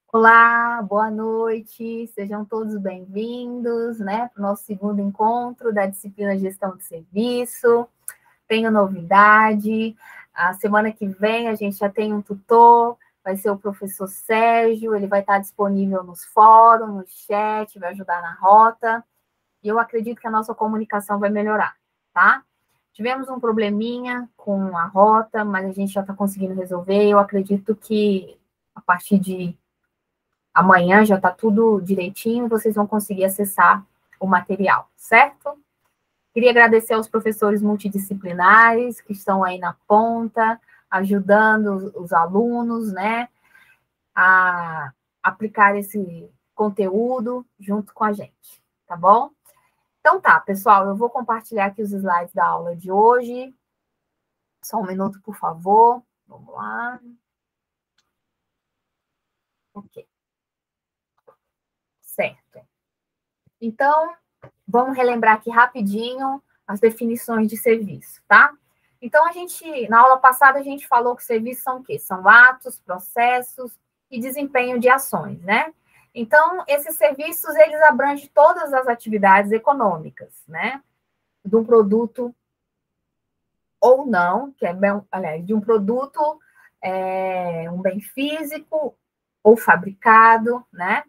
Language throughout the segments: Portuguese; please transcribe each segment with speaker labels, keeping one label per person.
Speaker 1: Olá, boa noite, sejam todos bem-vindos, né, para o nosso segundo encontro da disciplina Gestão de Serviço. Tenho novidade, a semana que vem a gente já tem um tutor, vai ser o professor Sérgio, ele vai estar disponível nos fóruns, no chat, vai ajudar na rota, e eu acredito que a nossa comunicação vai melhorar, tá? Tivemos um probleminha com a rota, mas a gente já está conseguindo resolver, eu acredito que a partir de amanhã já está tudo direitinho e vocês vão conseguir acessar o material, certo? Queria agradecer aos professores multidisciplinares que estão aí na ponta, ajudando os alunos, né, a aplicar esse conteúdo junto com a gente, tá bom? Então tá, pessoal, eu vou compartilhar aqui os slides da aula de hoje. Só um minuto, por favor. Vamos lá. Ok. Certo. Então, vamos relembrar aqui rapidinho as definições de serviço, tá? Então, na aula passada, a gente falou que serviços são o quê? São atos, processos e desempenho de ações, né? Então, esses serviços, eles abrangem todas as atividades econômicas, né? De um produto ou não, que é, aliás, de um produto, um bem físico ou fabricado, né?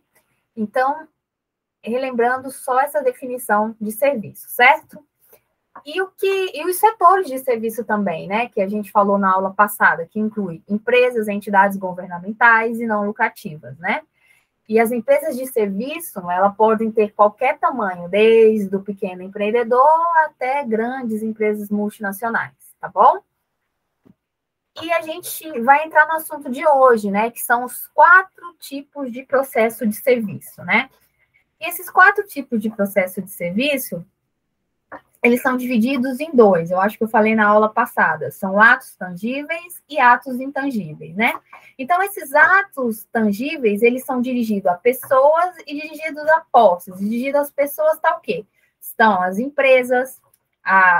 Speaker 1: Então, relembrando só essa definição de serviço, certo? E os setores de serviço também, né? Que a gente falou na aula passada, que inclui empresas, entidades governamentais e não lucrativas, né? E as empresas de serviço, elas podem ter qualquer tamanho, desde o pequeno empreendedor até grandes empresas multinacionais, tá bom? E a gente vai entrar no assunto de hoje, né? Que são os 4 tipos de processo de serviço, né? E esses 4 tipos de processo de serviço, eles são divididos em 2, eu acho que eu falei na aula passada, são atos tangíveis e atos intangíveis, né? Então, esses atos tangíveis, eles são dirigidos a pessoas e dirigidos a posses. Dirigidos às pessoas está o quê? Estão as empresas,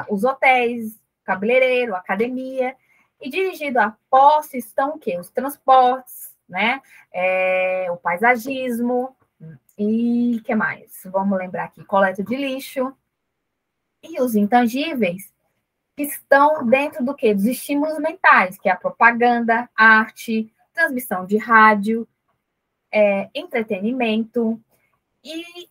Speaker 1: os hotéis, cabeleireiro, academia, e dirigido a posses estão o quê? Os transportes, né? O paisagismo, e o que mais? Vamos lembrar aqui, coleta de lixo. E os intangíveis que estão dentro do quê? Dos estímulos mentais, que é a propaganda, arte, transmissão de rádio, entretenimento e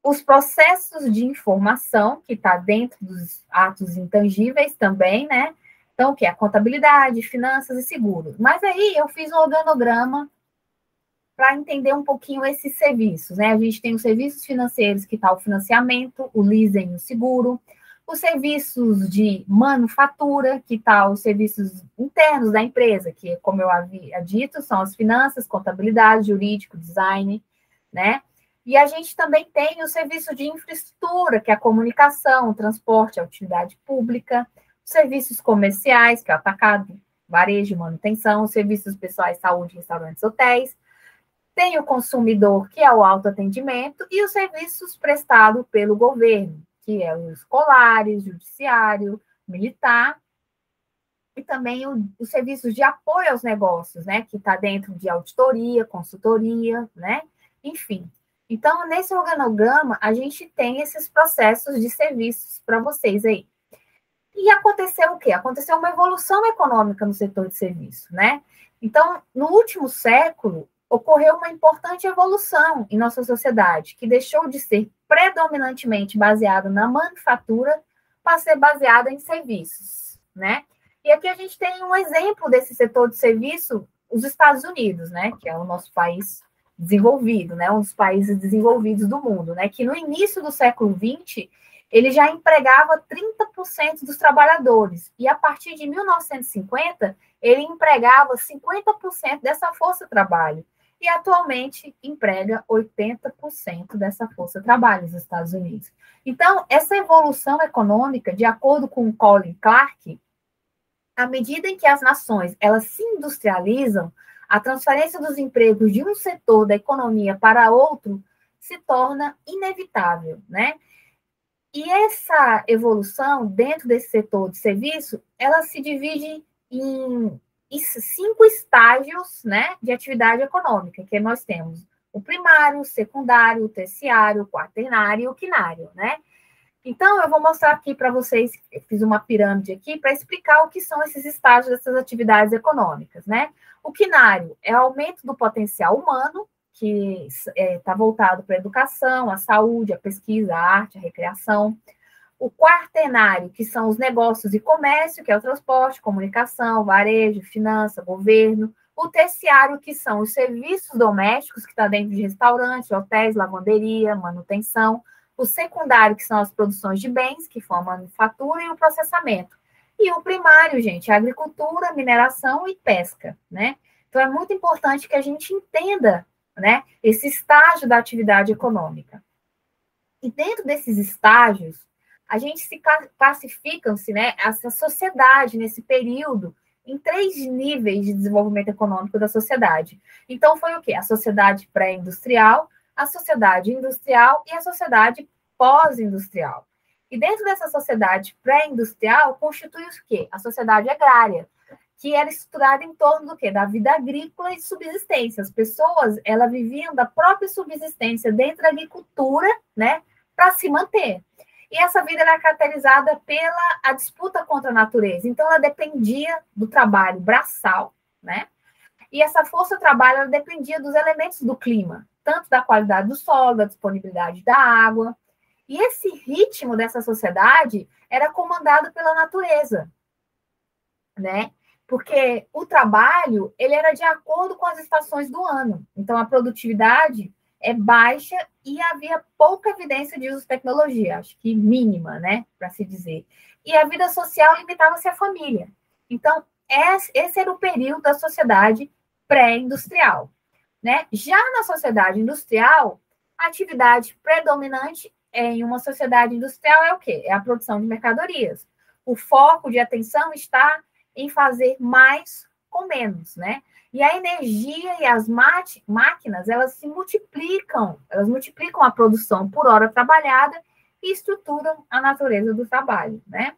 Speaker 1: os processos de informação, que está dentro dos atos intangíveis também, né? Então, o que é a contabilidade, finanças e seguros. Mas aí eu fiz um organograma para entender um pouquinho esses serviços, né? A gente tem os serviços financeiros, que está o financiamento, o leasing, o seguro, os serviços de manufatura, que está os serviços internos da empresa, que, como eu havia dito, são as finanças, contabilidade, jurídico, design, né? E a gente também tem o serviço de infraestrutura, que é a comunicação, o transporte, a utilidade pública, os serviços comerciais, que é o atacado, varejo, manutenção, os serviços pessoais, saúde, restaurantes, hotéis. Tem o consumidor, que é o autoatendimento, e os serviços prestados pelo governo, que é os escolares, judiciário, militar, e também os serviços de apoio aos negócios, né, que está dentro de auditoria, consultoria, né, enfim. Então, nesse organograma, a gente tem esses processos de serviços para vocês aí. E aconteceu o quê? Aconteceu uma evolução econômica no setor de serviço, né? Então, no último século, ocorreu uma importante evolução em nossa sociedade, que deixou de ser predominantemente baseada na manufatura para ser baseada em serviços, né? E aqui a gente tem um exemplo desse setor de serviço, os Estados Unidos, né? Que é o nosso país desenvolvido, né? Um dos países desenvolvidos do mundo, né? Que no início do século XX, ele já empregava 30% dos trabalhadores, e a partir de 1950, ele empregava 50% dessa força-trabalho, e atualmente emprega 80% dessa força-trabalho nos Estados Unidos. Então, essa evolução econômica, de acordo com Colin Clark, à medida em que as nações elas se industrializam, a transferência dos empregos de um setor da economia para outro se torna inevitável, né? E essa evolução dentro desse setor de serviço, ela se divide em 5 estágios, né, de atividade econômica, que nós temos o primário, o secundário, o terciário, o quaternário e o quinário, né? Então, eu vou mostrar aqui para vocês, eu fiz uma pirâmide aqui para explicar o que são esses estágios dessas atividades econômicas, né? O quinário é o aumento do potencial humano, que está voltado para a educação, a saúde, a pesquisa, a arte, a recreação. O quaternário, que são os negócios e comércio, que é o transporte, comunicação, varejo, finança, governo. O terciário, que são os serviços domésticos, que está dentro de restaurantes, hotéis, lavanderia, manutenção. O secundário, que são as produções de bens, que formam a manufatura e o processamento. E o primário, gente, é agricultura, mineração e pesca, né? Então, é muito importante que a gente entenda, né, esse estágio da atividade econômica. E dentro desses estágios, a gente se classifica-se, né, essa sociedade nesse período em 3 níveis de desenvolvimento econômico da sociedade. Então, foi o quê? A sociedade pré-industrial, a sociedade industrial e a sociedade pós-industrial. E dentro dessa sociedade pré-industrial, constitui o quê? A sociedade agrária, que era estruturada em torno do quê? Da vida agrícola e subsistência. As pessoas, elas viviam da própria subsistência dentro da agricultura, né, para se manter. E essa vida era caracterizada pela a disputa contra a natureza. Então, ela dependia do trabalho braçal, né? E essa força de trabalho ela dependia dos elementos do clima, tanto da qualidade do solo, da disponibilidade da água. E esse ritmo dessa sociedade era comandado pela natureza, né? Porque o trabalho ele era de acordo com as estações do ano. Então, a produtividade é baixa e havia pouca evidência de uso de tecnologia, acho que mínima, né, para se dizer. E a vida social limitava-se à família. Então, esse era o período da sociedade pré-industrial, né? Já na sociedade industrial, a atividade predominante em uma sociedade industrial é o quê? É a produção de mercadorias. O foco de atenção está em fazer mais com menos, né? E a energia e as máquinas, elas se multiplicam, elas multiplicam a produção por hora trabalhada e estruturam a natureza do trabalho, né?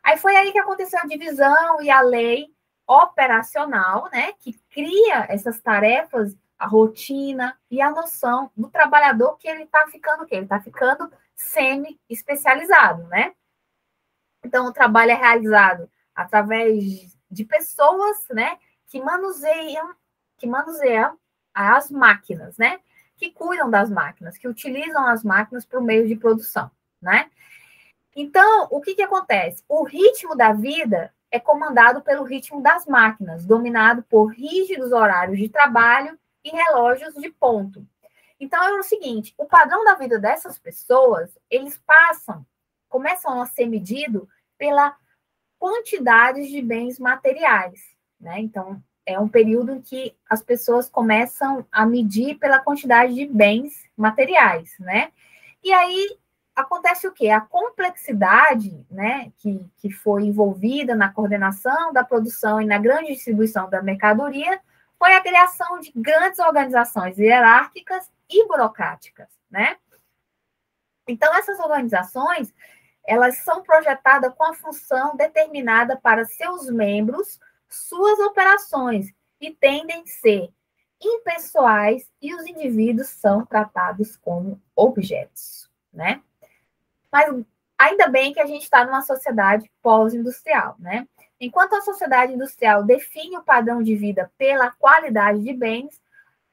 Speaker 1: Aí foi aí que aconteceu a divisão e a lei operacional, né, que cria essas tarefas, a rotina e a noção do trabalhador que ele está ficando o quê? Ele está ficando semi-especializado, né? Então, o trabalho é realizado através de pessoas, né, que manuseiam as máquinas, né? Que cuidam das máquinas, que utilizam as máquinas para o meio de produção, né? Então, o que acontece? O ritmo da vida é comandado pelo ritmo das máquinas, dominado por rígidos horários de trabalho e relógios de ponto. Então, é o seguinte, o padrão da vida dessas pessoas, eles começam a ser medido pela quantidade de bens materiais, né? Então, é um período em que as pessoas começam a medir pela quantidade de bens materiais, né? E aí acontece o quê? A complexidade, né, que foi envolvida na coordenação da produção e na grande distribuição da mercadoria foi a criação de grandes organizações hierárquicas e burocráticas, né? Então, essas organizações, elas são projetadas com a função determinada para seus membros, suas operações, e tendem a ser impessoais e os indivíduos são tratados como objetos, né? Mas ainda bem que a gente está numa sociedade pós-industrial, né? Enquanto a sociedade industrial define o padrão de vida pela qualidade de bens,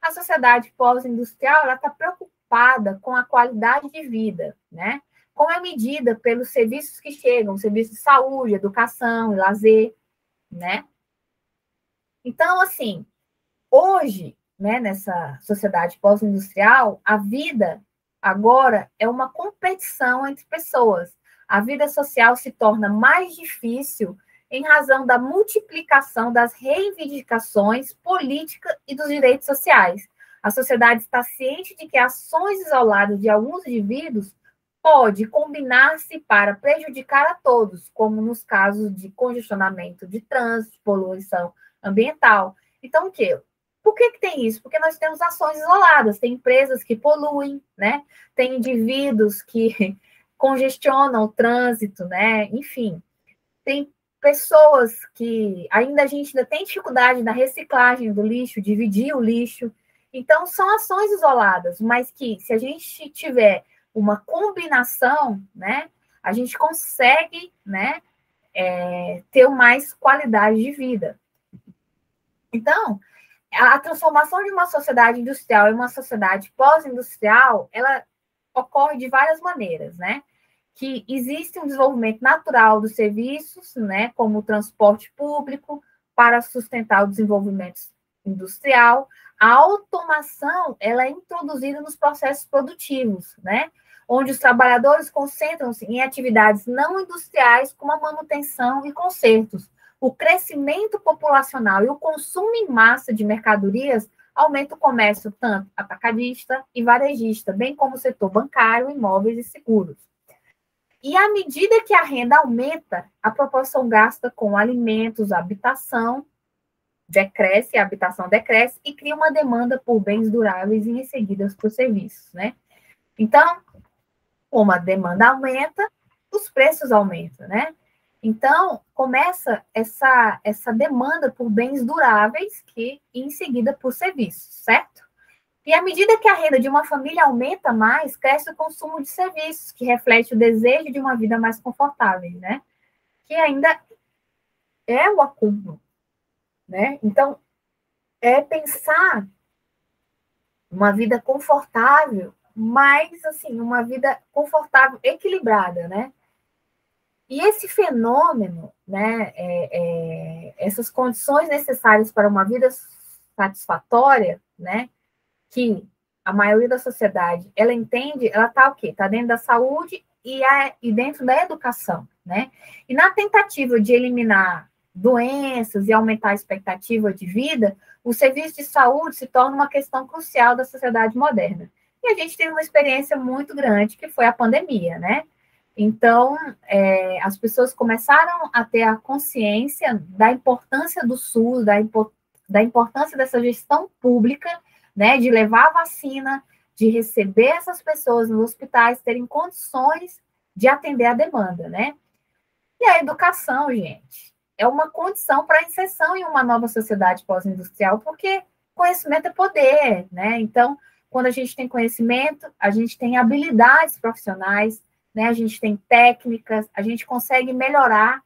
Speaker 1: a sociedade pós-industrial está preocupada com a qualidade de vida, né? Como é medida pelos serviços que chegam, serviços de saúde, educação e lazer, né? Então, assim, hoje, né, nessa sociedade pós-industrial, a vida agora é uma competição entre pessoas. A vida social se torna mais difícil em razão da multiplicação das reivindicações políticas e dos direitos sociais. A sociedade está ciente de que ações isoladas de alguns indivíduos pode combinar-se para prejudicar a todos, como nos casos de congestionamento de trânsito, poluição ambiental. Então, o quê? Por que tem isso? Porque nós temos ações isoladas, tem empresas que poluem, né? Tem indivíduos que congestionam o trânsito, né? Enfim, tem pessoas que ainda a gente ainda tem dificuldade na reciclagem do lixo, dividir o lixo. Então, são ações isoladas, mas que se a gente tiver uma combinação, né, a gente consegue, né, ter mais qualidade de vida. Então, a transformação de uma sociedade industrial em uma sociedade pós-industrial, ela ocorre de várias maneiras, né? Que existe um desenvolvimento natural dos serviços, né, como o transporte público, para sustentar o desenvolvimento industrial. A automação, ela é introduzida nos processos produtivos, né, onde os trabalhadores concentram-se em atividades não industriais, como a manutenção e consertos. O crescimento populacional e o consumo em massa de mercadorias aumenta o comércio tanto atacadista e varejista, bem como o setor bancário, imóveis e seguros. E à medida que a renda aumenta, a proporção gasta com alimentos, habitação decresce, a habitação decresce e cria uma demanda por bens duráveis e em seguida por serviços, né? Então, como a demanda aumenta, os preços aumentam, né? Então, começa essa demanda por bens duráveis e em seguida por serviços, certo? E à medida que a renda de uma família aumenta mais, cresce o consumo de serviços, que reflete o desejo de uma vida mais confortável, né? Que ainda é o acúmulo, né? Então, é pensar uma vida confortável, mas, assim, uma vida confortável, equilibrada, né? E esse fenômeno, né, essas condições necessárias para uma vida satisfatória, né, que a maioria da sociedade, ela entende, ela está o quê? Está dentro da saúde e dentro da educação, né? E na tentativa de eliminar doenças e aumentar a expectativa de vida, o serviço de saúde se torna uma questão crucial da sociedade moderna. E a gente teve uma experiência muito grande, que foi a pandemia, né? Então, as pessoas começaram a ter a consciência da importância do SUS, da importância dessa gestão pública, né, de levar a vacina, de receber essas pessoas nos hospitais, terem condições de atender a demanda, né? E a educação, gente, é uma condição para a inserção em uma nova sociedade pós-industrial, porque conhecimento é poder, né? Então, quando a gente tem conhecimento, a gente tem habilidades profissionais, né? A gente tem técnicas, a gente consegue melhorar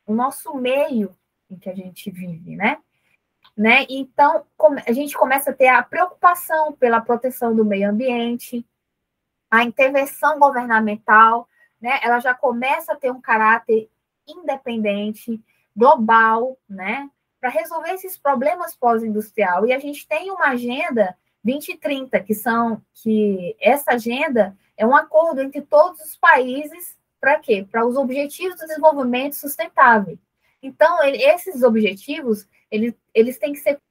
Speaker 1: o nosso meio em que a gente vive, né? Então, a gente começa a ter a preocupação pela proteção do meio ambiente, a intervenção governamental, né? Ela já começa a ter um caráter independente, global, né? Para resolver esses problemas pós-industrial. E a gente tem uma agenda 2030, que essa agenda é um acordo entre todos os países para quê? Para os objetivos do desenvolvimento sustentável. Então, esses objetivos, eles têm que ser